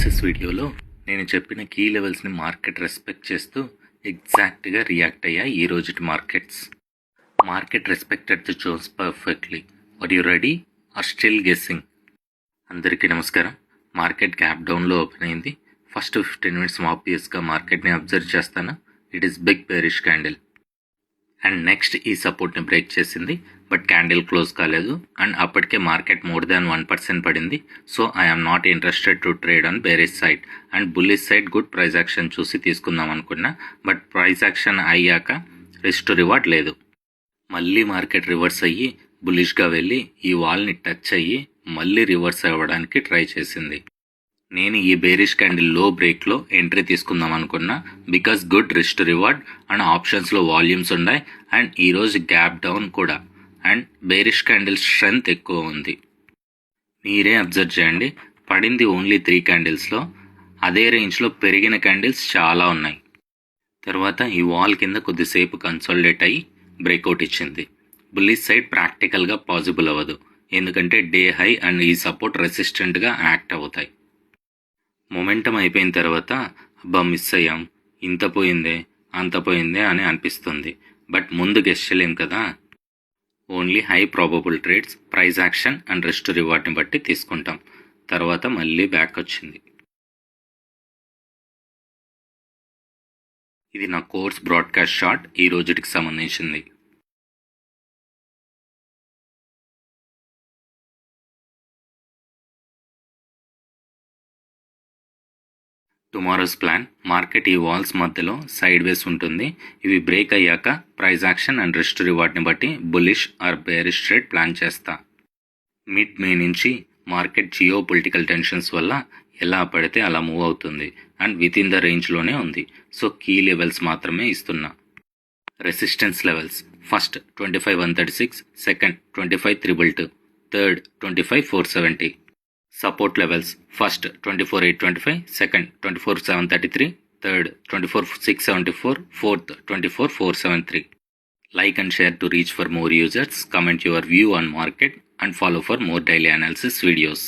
Analysis వీడియోలో నేను చెప్పిన కీ లెవెల్స్ని మార్కెట్ రెస్పెక్ట్ చేస్తూ ఎగ్జాక్ట్గా రియాక్ట్ అయ్యాయి ఈ రోజుటి markets. Market respected the zones perfectly. Are you ready or still guessing? అందరికీ నమస్కారం. మార్కెట్ గ్యాప్ డౌన్లో ఓపెన్ అయింది. ఫస్ట్ 15 minutes ఆబ్వియస్గా మార్కెట్ని అబ్జర్వ్ చేస్తాను. It is big bearish candle and next ఈ సపోర్ట్ని బ్రేక్ చేసింది, బట్ క్యాండిల్ క్లోజ్ కాలేదు అండ్ అప్పటికే మార్కెట్ మోర్ దాన్ 1% పడింది. So I'm not interested to trade on bearish side and bullish side good price action చూసి తీసుకుందాం అనుకున్నా, బట్ ప్రైస్ యాక్షన్ అయ్యాక రిస్క్ టు రివార్డ్ లేదు. మళ్ళీ మార్కెట్ రివర్స్ అయ్యి బుల్లిష్గా వెళ్ళి ఈ వాల్ని టచ్ అయ్యి మళ్ళీ రివర్స్ అవ్వడానికి ట్రై చేసింది. నేను ఈ బేరిష్ క్యాండిల్ లో బ్రేక్లో ఎంట్రీ తీసుకుందాం అనుకున్నా, because good risk reward and ఆప్షన్స్లో వాల్యూమ్స్ ఉన్నాయి అండ్ ఈరోజు గ్యాప్ డౌన్ కూడా అండ్ బేరిష్ క్యాండిల్ స్ట్రెంగ్త్ ఎక్కువ ఉంది. మీరే అబ్జర్వ్ చేయండి, పడింది ఓన్లీ 3 క్యాండిల్స్లో, అదే రేంజ్లో పెరిగిన క్యాండిల్స్ చాలా ఉన్నాయి. తర్వాత ఈ వాల్ కింద కొద్దిసేపు కన్సాలిడేట్ అయ్యి బ్రేక్అవుట్ ఇచ్చింది. బుల్లిష్ సైడ్ ప్రాక్టికల్గా పాసిబుల్ అవ్వదు, ఎందుకంటే డే హై అండ్ ఈ సపోర్ట్ రెసిస్టెంట్గా యాక్ట్ అవుతాయి. మొమెంటం అయిపోయిన తర్వాత అబ్బా మిస్ అయ్యాం, ఇంత పోయిందే అంత పోయిందే అని అనిపిస్తుంది, బట్ ముందు గెస్ చేయలేం కదా. Only high probable trades, price action and risk రివార్డ్ని బట్టి తీసుకుంటాం. తర్వాత మళ్ళీ బ్యాక్ వచ్చింది. ఇది నా కోర్స్ బ్రాడ్కాస్ట్ షార్ట్ ఈ రోజుటికి సంబంధించింది. టుమారోస్ ప్లాన్, మార్కెట్ ఈ వాల్స్ మధ్యలో సైడ్ వేస్ ఉంటుంది. ఇవి బ్రేక్ అయ్యాక ప్రైస్ యాక్షన్ అండ్ రిస్క్ రివార్డ్ని బట్టి bullish or bearish trade plan చేస్తా. మిడ్ మే నుంచి మార్కెట్ జియో పొలిటికల్ టెన్షన్స్ వల్ల ఎలా పడితే అలా మూవ్ అవుతుంది అండ్ విత్ ఇన్ ద రేంజ్లోనే ఉంది. సో కీ లెవెల్స్ మాత్రమే ఇస్తున్నా. Resistance levels: first 25,136, second 25,322, third 25,470. Support levels: first 24,825, second 24,733, third 24,674, fourth 24,473. Like and share to reach for more users. Comment your view on market and follow for more daily analysis videos.